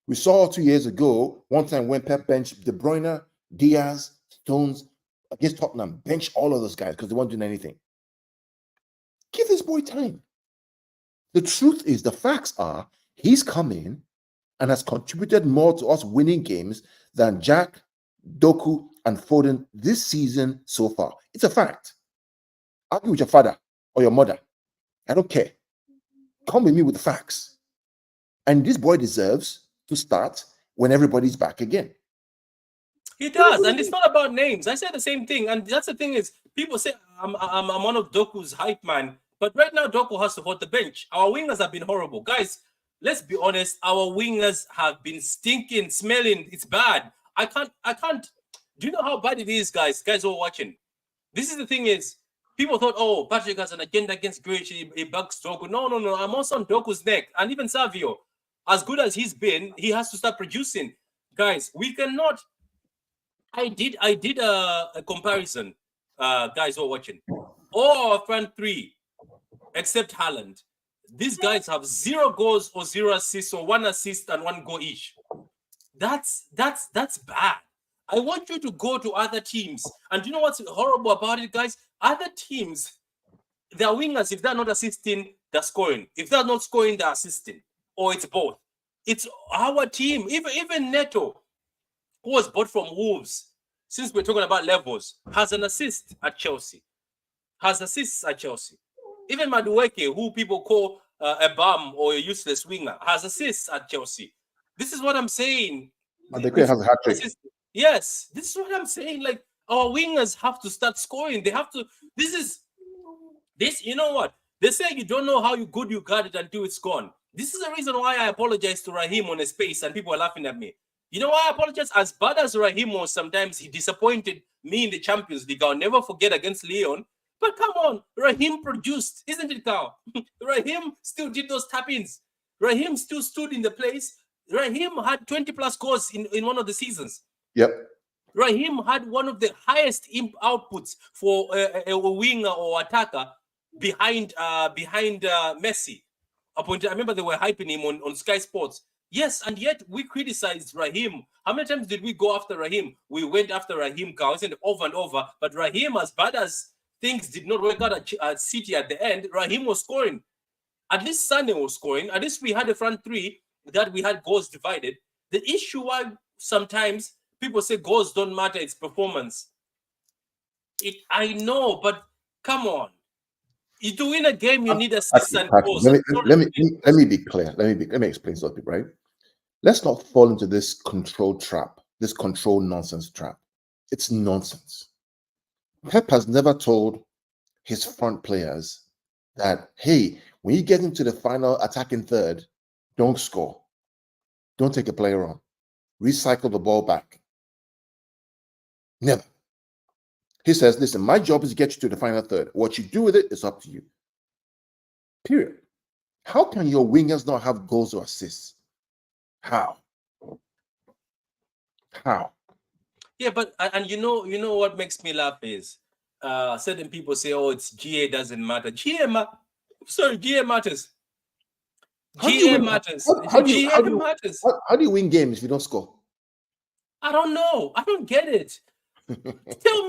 Speaker 1: We saw 2 years ago, one time when Pep benched De Bruyne, Diaz, Stones against Tottenham, bench all of those guys because they weren't doing anything. Give this boy time. The truth is, the facts are, he's come in and has contributed more to us winning games than Jack, Doku, and Foden this season so far. It's a fact. Argue with your father or your mother. I don't care. Come with me with the facts. And this boy deserves to start when everybody's back again.
Speaker 3: He does, and it's not about names. I say the same thing, and that's the thing is, people say I'm one of Doku's hype man, but right now Doku has to hold the bench. Our wingers have been horrible, guys. Let's be honest. Our wingers have been stinking, smelling. It's bad. I can't. Do you know how bad it is, guys? Guys who are watching. This is the thing is, people thought, oh, Patrick has an agenda against Grealish. He bugs Doku. No. I'm also on Doku's neck, and even Savio, as good as he's been, he has to start producing. Guys, we cannot. I did a comparison, guys who are watching. All our front three, except Haaland, these guys have 0 goals or 0 assists or 1 assist and 1 goal each. That's bad. I want you to go to other teams. And do you know what's horrible about it, guys? Other teams, their wingers, if they're not assisting, they're scoring. If they're not scoring, they're assisting. Or it's both. It's our team. Even Neto, who was bought from Wolves, since we're talking about levels, has an assist at Chelsea. Has assists at Chelsea. Even Madueke, who people call a bum or a useless winger, has assists at Chelsea. This is what I'm saying.
Speaker 1: Madueke has a hat trick.
Speaker 3: Yes, this is what I'm saying. Like, our wingers have to start scoring. They have to. This. You know what? They say you don't know how good you got it until it's gone. This is the reason why I apologize to Raheem on a space and people are laughing at me. You know why I apologize? As bad as Raheem was, sometimes he disappointed me in the Champions League. I'll never forget against Lyon. But come on, Raheem produced, isn't it, Carl? Raheem still did those tap-ins. Raheem still stood in the place. Raheem had 20-plus goals in one of the seasons.
Speaker 1: Yep.
Speaker 3: Raheem had one of the highest outputs for a winger or attacker behind Messi. I remember they were hyping him on Sky Sports. Yes, and yet we criticized Raheem. How many times did we go after Raheem? We went after Raheem, Carl, over and over. But Raheem, as bad as things did not work out at City at the end, Raheem was scoring. At least Sané was scoring. At least we had a front three that we had goals divided. The issue why sometimes people say goals don't matter, it's performance. I know, but come on. To win a game, you need assists and
Speaker 1: Patrick,
Speaker 3: goals.
Speaker 1: let me be clear. Let me explain something, right? Let's not fall into this control trap, this control nonsense trap. It's nonsense. Pep has never told his front players that, hey, when you get into the final attacking third, don't score. Don't take a player on. Recycle the ball back. Never. He says, listen, my job is to get you to the final third. What you do with it is up to you. Period. How can your wingers not have goals or assists? How? How?
Speaker 3: Yeah, but and you know what makes me laugh is certain people say, oh, it's GA doesn't matter. GA matters.
Speaker 1: How do you
Speaker 3: GA
Speaker 1: win?
Speaker 3: matters.
Speaker 1: How
Speaker 3: GA
Speaker 1: do you
Speaker 3: matters.
Speaker 1: how do you win games if you don't score?
Speaker 3: I don't know. I don't get it. Tell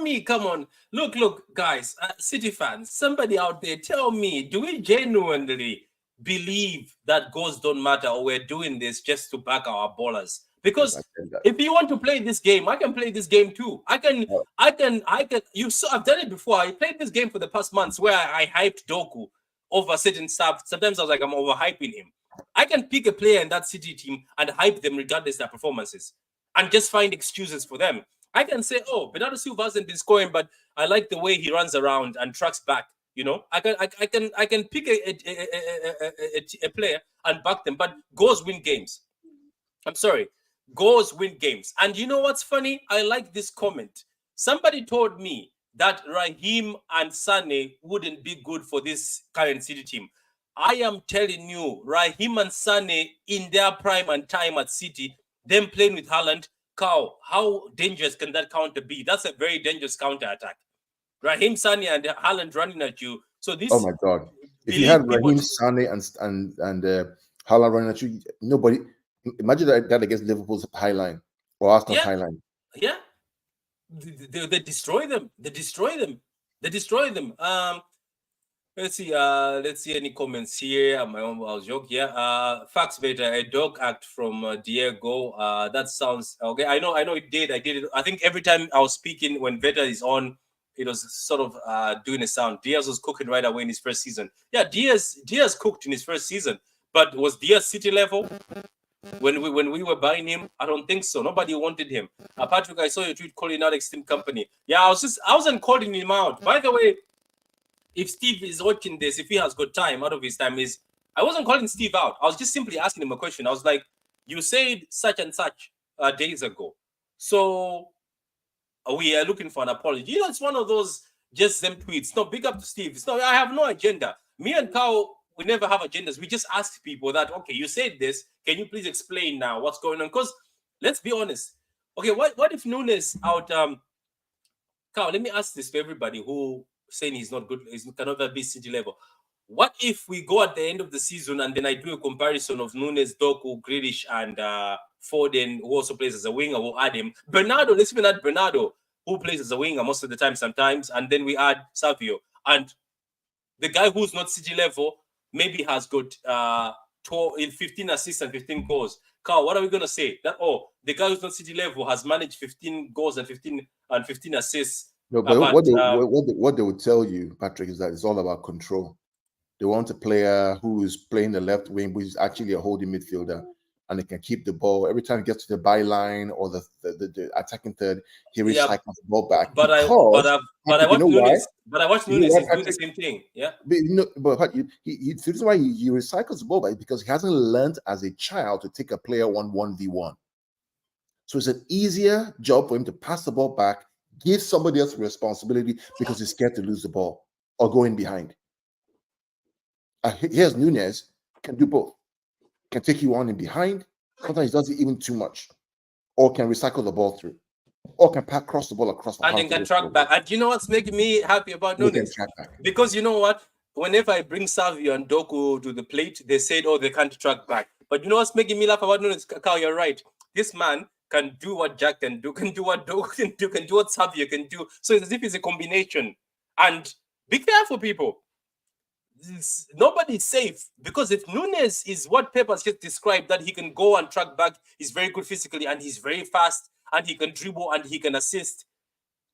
Speaker 3: me, come on. Look, guys, City fans, somebody out there, tell me, do we genuinely believe that goals don't matter, or we're doing this just to back our ballers? Because if you want to play this game, I can play this game too. I can. I've done it before. I played this game for the past months where I hyped Doku over certain stuff. Sometimes I was like, I'm overhyping him. I can pick a player in that City team and hype them regardless of their performances, and just find excuses for them. I can say, oh, Bernardo Silva hasn't been scoring, but I like the way he runs around and tracks back. You know, I can pick a player and back them, but goals win games. I'm sorry, goals win games. And you know what's funny? I like this comment. Somebody told me that Raheem and Sane wouldn't be good for this current City team. I am telling you, Raheem and Sane in their prime and time at City, them playing with Haaland, how dangerous can that counter be? That's a very dangerous counter attack. Raheem, Sane, and Haaland running at you. So this.
Speaker 1: Oh my God! If you had Raheem, Sane, and Haaland running at you, nobody. Imagine that against Liverpool's high line or Arsenal's high line.
Speaker 3: Yeah, they destroy them. They destroy them. Let's see any comments here. I was joking. Yeah. Facts better. A dog act from Diego. That sounds okay. I know it did. I did it. I think every time I was speaking when Veta is on, it was sort of doing a sound. Diaz was cooking right away in his first season. Yeah, Diaz cooked in his first season, but was Diaz City level when we were buying him? I don't think so. Nobody wanted him. Patrick, I saw your tweet calling out Extreme Company. Yeah, I wasn't calling him out. By the way, if Steve is watching this, if he has got time out of his time, I wasn't calling Steve out. I was just simply asking him a question. I was like, you said such and such days ago, so we are looking for an apology. You know, it's one of those just them tweets. No, big up to Steve. It's not. I have no agenda. Me and Carl, we never have agendas. We just ask people that, okay, you said this. Can you please explain now what's going on? Because let's be honest. Okay, what if Nunes out? Carl, let me ask this to everybody who saying he's not good, he cannot be City level. What if we go at the end of the season and then I do a comparison of Nunes, Doku, Grealish, and Foden, who also plays as a winger? We'll add him. Bernardo, let's even add Bernardo, who plays as a winger most of the time sometimes, and then we add Savio. And the guy who's not City level maybe has got 15 assists and 15 goals. Carl, what are we going to say? That the guy who's not City level has managed 15 goals and 15 assists.
Speaker 1: No, but what they would tell you, Patrick, is that it's all about control. They want a player who is playing the left wing, which is actually a holding midfielder, and they can keep the ball. Every time he gets to the byline or the attacking third, he recycles the ball back.
Speaker 3: But I watched Nunes. But I watched Nunes do the same thing. Yeah.
Speaker 1: But the reason why he recycles the ball back is because he hasn't learned as a child to take a player 1v1. So it's an easier job for him to pass the ball back, give somebody else responsibility because he's scared to lose the ball or go in behind. Here's Nunes, can do both. Can take you on in behind. Sometimes he does it even too much. Or can recycle the ball through. Or can cross the ball across the
Speaker 3: and then can track back. And you know what's making me happy about Nunes? Because you know what? Whenever I bring Savio and Doku to the plate, they said, oh, they can't track back. But you know what's making me laugh about Nunes? Carl, you're right. This man can do what Jack can do what Doku can do what Savio can do. So it's as if it's a combination. And be careful, people. Nobody's safe, because if Nunes is what Pep has just described, that he can go and track back, he's very good physically and he's very fast and he can dribble and he can assist.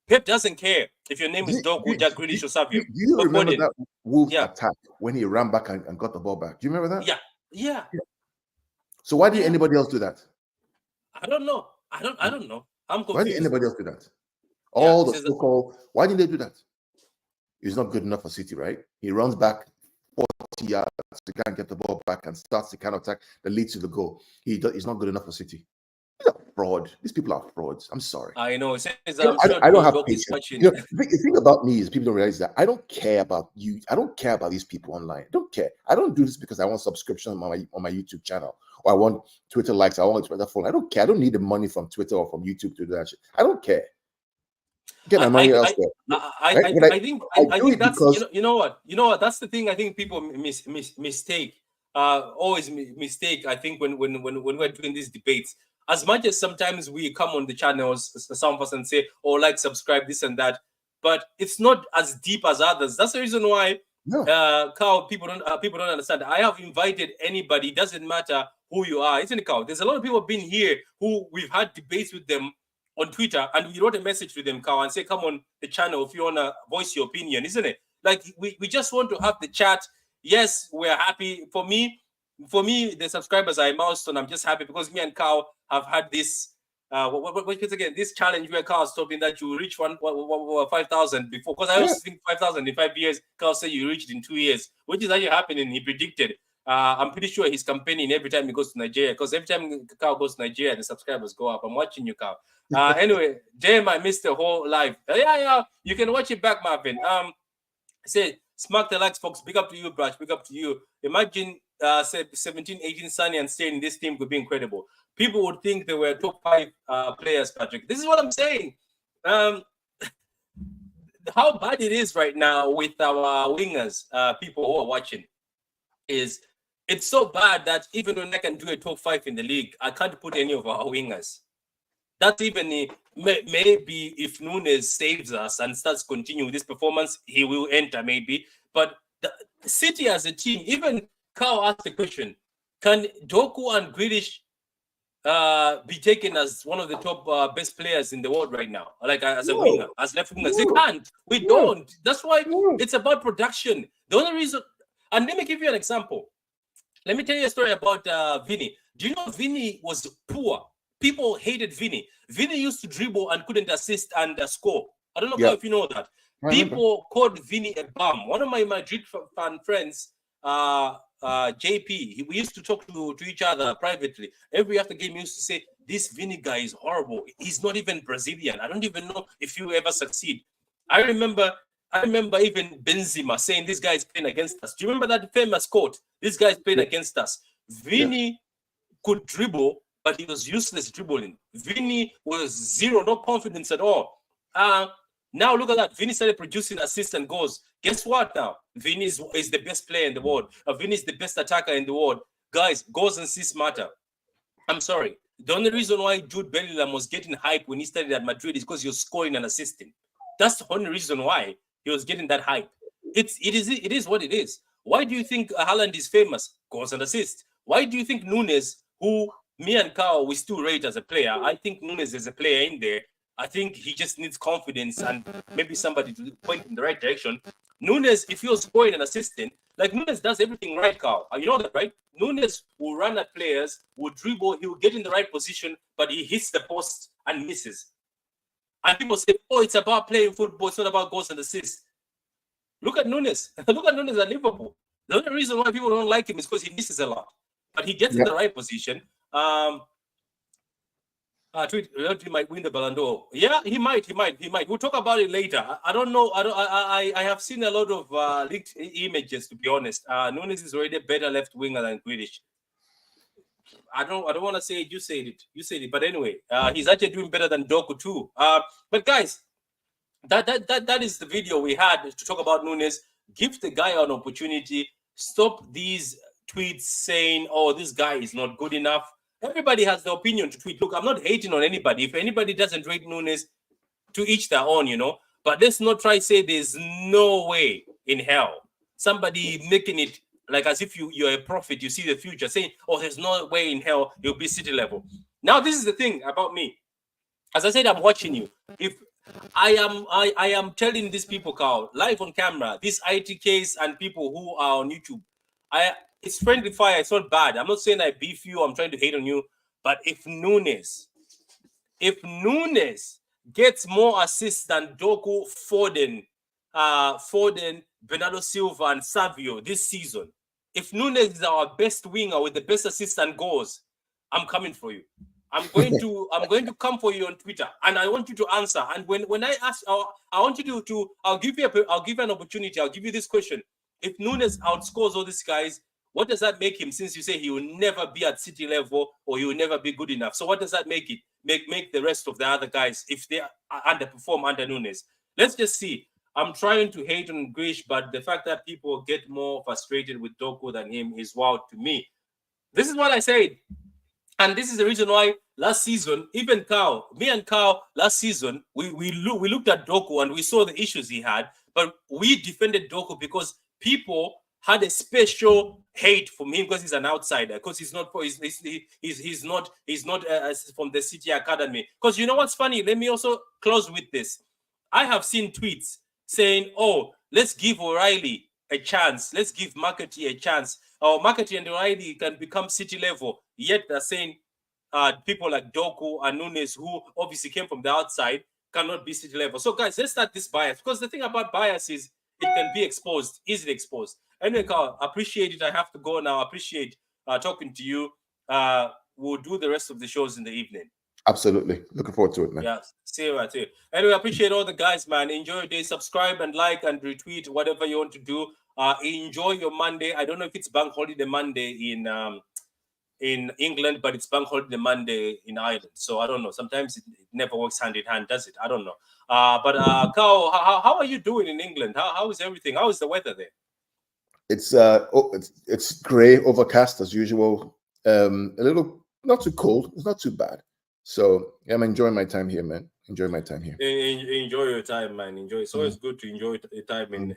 Speaker 3: Pep doesn't care if your name is Doku, Jack Grealish, or Savio.
Speaker 1: Do you
Speaker 3: But
Speaker 1: remember
Speaker 3: Foden,
Speaker 1: that Wolves
Speaker 3: Yeah.
Speaker 1: attack when he ran back and got the ball back? Do you remember that?
Speaker 3: yeah.
Speaker 1: So why did
Speaker 3: Yeah.
Speaker 1: anybody else do that?
Speaker 3: I don't know. I don't know. I'm
Speaker 1: Why did
Speaker 3: confused.
Speaker 1: anybody else do that?
Speaker 3: Yeah,
Speaker 1: All the
Speaker 3: says-
Speaker 1: so-called. Why didn't they do that? He's not good enough for City, right? He runs back 40 yards to can't get the ball back and starts the kind of attack that leads to the goal. He's not good enough for City. He's a fraud. These people are frauds. I'm sorry.
Speaker 3: I know. It says,
Speaker 1: You know,
Speaker 3: I'm sure
Speaker 1: I don't have
Speaker 3: Doku is
Speaker 1: patience.
Speaker 3: watching.
Speaker 1: You know, the thing about me is people don't realize that I don't care about you. I don't care about these people online. I don't care. I don't do this because I want subscription on my YouTube channel or I want Twitter likes. I want Twitter follow. I don't care. I don't need the money from Twitter or from YouTube to do that shit. I don't care. Get my money elsewhere.
Speaker 3: I think that's
Speaker 1: because
Speaker 3: you know what that's the thing. I think people mistake always mistake. I think when we're doing these debates, as much as sometimes we come on the channels, some of us, and say, "Oh, like, subscribe, this and that," but it's not as deep as others. That's the reason why Carl, people don't understand. I have invited anybody. Doesn't matter who you are, isn't it, Carl? There's a lot of people been here who we've had debates with them on Twitter, and we wrote a message to them, Carl, and say, come on the channel if you want to voice your opinion, isn't it? Like, we just want to have the chat. Yes, we're happy. For me, the subscribers are a milestone. I'm just happy because me and Carl have had this, what is again, this challenge where Carl's talking that you reach 5,000 before. Because I always think 5,000 in 5 years. Carl said you reached in 2 years, which is actually happening. He predicted. I'm pretty sure he's campaigning every time he goes to Nigeria, because every time Carl goes to Nigeria, the subscribers go up. I'm watching you, Carl. Anyway, Jay might miss the whole live. Yeah, you can watch it back, Marvin. Say, smack the likes, folks. Big up to you, Brush. Big up to you. Imagine 17, 18 Sunny and staying in this team could be incredible. People would think they were top 5 players, Patrick. This is what I'm saying. How bad it is right now with our wingers, people who are watching, is it's so bad that even when I can do a top 5 in the league, I can't put any of our wingers. That's even maybe if Nunes saves us and starts continuing this performance, he will enter maybe. But the City as a team, even Carl asked the question, can Doku and Grealish be taken as one of the top best players in the world right now? Like as a winger, as left wingers? They can't. We don't. That's why it's about production. The only reason, and let me give you an example. Let me tell you a story about Vinny. Do you know Vinny was poor? People hated Vinny. Vinny used to dribble and couldn't assist and score. I don't know if you know that. People called Vinny a bum. One of my Madrid fan friends, JP, we used to talk to each other privately. Every after game, he used to say, this Vinny guy is horrible. He's not even Brazilian. I don't even know if you ever succeed. I remember even Benzema saying, this guy is playing against us. Do you remember that famous quote? This guy is playing against us. Vinny could dribble, but he was useless dribbling. Vinny was zero, no confidence at all. Now look at that. Vinny started producing assists and goals. Guess what now? Vinny is the best player in the world. Vinny is the best attacker in the world. Guys, goals and assists matter. I'm sorry. The only reason why Jude Bellingham was getting hype when he started at Madrid is because he was scoring and assisting. That's the only reason why he was getting that hype. It is what it is. Why do you think Haaland is famous? Goals and assists. Why do you think Nunes, who me and Carl, we still rate as a player, I think Nunes is a player in there. I think he just needs confidence and maybe somebody to point in the right direction. Nunes, if he was scoring and assisting, like Nunes does everything right, Carl. You know that, right? Nunes will run at players, will dribble, he will get in the right position, but he hits the post and misses. And people say, oh, it's about playing football, it's not about goals and assists. Look at Nunes. Look at Nunes at Liverpool. The only reason why people don't like him is because he misses a lot. But he gets in the right position. He might win the Ballon d'Or. Yeah, he might. We'll talk about it later. I don't know. I have seen a lot of leaked images, to be honest. Nunes is already a better left winger than Grealish. I don't want to say it. You said it. But anyway, he's actually doing better than Doku too. But guys, that is the video we had to talk about Nunes. Give the guy an opportunity. Stop these tweets saying, oh, this guy is not good enough. Everybody has the opinion to tweet. Look, I'm not hating on anybody. If anybody doesn't rate Nunes, to each their own, But let's not try to say there's no way in hell. Somebody making it like as if you're a prophet, you see the future, saying, oh, there's no way in hell you'll be City level. Now, this is the thing about me. As I said, I'm watching you. If I am telling these people, Carl, live on camera, these ITKs and people who are on YouTube, it's friendly fire. It's not bad. I'm not saying I beef you. I'm trying to hate on you. But if Nunes gets more assists than Doku, Foden, Bernardo Silva, and Savio this season, if Nunes is our best winger with the best assists and goals, I'm coming for you. I'm going to come for you on Twitter, and I want you to answer. And when I ask, I want you to I'll give you an opportunity. I'll give you this question: if Nunes outscores all these guys, what does that make him? Since you say he will never be at City level or he will never be good enough, so what does that make it? Make the rest of the other guys if they underperform under Nunes? Let's just see. I'm trying to hate on Grish, but the fact that people get more frustrated with Doku than him is wild to me. This is what I said. And this is the reason why last season, even me and Carl, last season, we looked at Doku and we saw the issues he had, but we defended Doku because people had a special hate from him because he's an outsider, because he's not from the City Academy. Because you know what's funny? Let me also close with this. I have seen tweets saying, "Oh, let's give O'Reilly a chance. Let's give McAtee a chance. Or McAtee and O'Reilly can become City level." Yet they're saying people like Doku and Nunes, who obviously came from the outside, cannot be City level. So guys, let's start this bias, because the thing about bias is it can be exposed, easily exposed. Anyway, Carl, appreciate it. I have to go now. Appreciate talking to you. We'll do the rest of the shows in the evening.
Speaker 1: Absolutely. Looking forward to it, man.
Speaker 3: Yeah, see you right here. Anyway, appreciate all the guys, man. Enjoy your day. Subscribe and like and retweet, whatever you want to do. Enjoy your Monday. I don't know if it's Bank Holiday Monday in England, but it's Bank Holiday Monday in Ireland. So I don't know. Sometimes it never works hand in hand, does it? I don't know. But Carl, how are you doing in England? How is everything? How is the weather there?
Speaker 1: It's gray, overcast as usual. A little not too cold. It's not too bad. So I'm enjoying my time here, man. Enjoy my time here.
Speaker 3: Enjoy your time, man. Enjoy. It's always good to enjoy your time in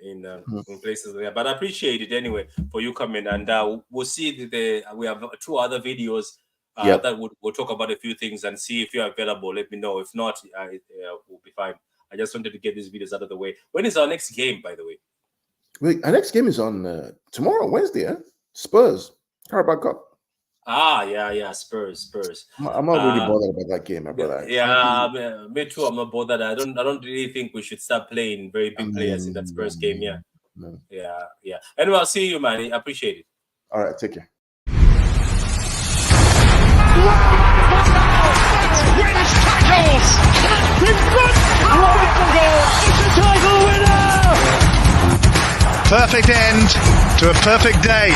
Speaker 3: places like that. But I appreciate it anyway for you coming, and we'll see we have 2 other videos that we'll talk about a few things and see if you're available. Let me know. If not, we'll be fine. I just wanted to get these videos out of the way. When is our next game, by the way?
Speaker 1: Wait, our next game is on tomorrow, Wednesday. Spurs, Carabao Cup.
Speaker 3: Yeah, Spurs.
Speaker 1: I'm not really bothered about that game, my brother.
Speaker 3: Yeah, me too. I'm not bothered. I don't really think we should start playing very big players in that Spurs game. Yeah.
Speaker 1: No.
Speaker 3: Yeah. Anyway, I'll see you, man. I appreciate it.
Speaker 1: All right, take care.
Speaker 5: Wins tackles in front. It's a title winner. Perfect end to a perfect day.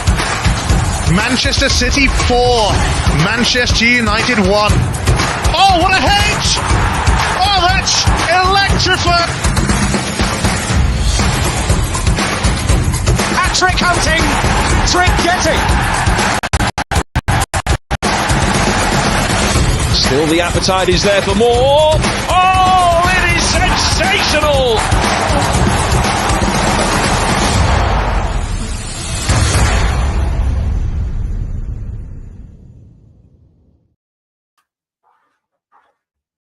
Speaker 5: Manchester City 4, Manchester United 1. Oh, what a hedge! Oh, that's electrifying! Hat-trick hunting, trick getting. Still the appetite is there for more. Oh, it is sensational!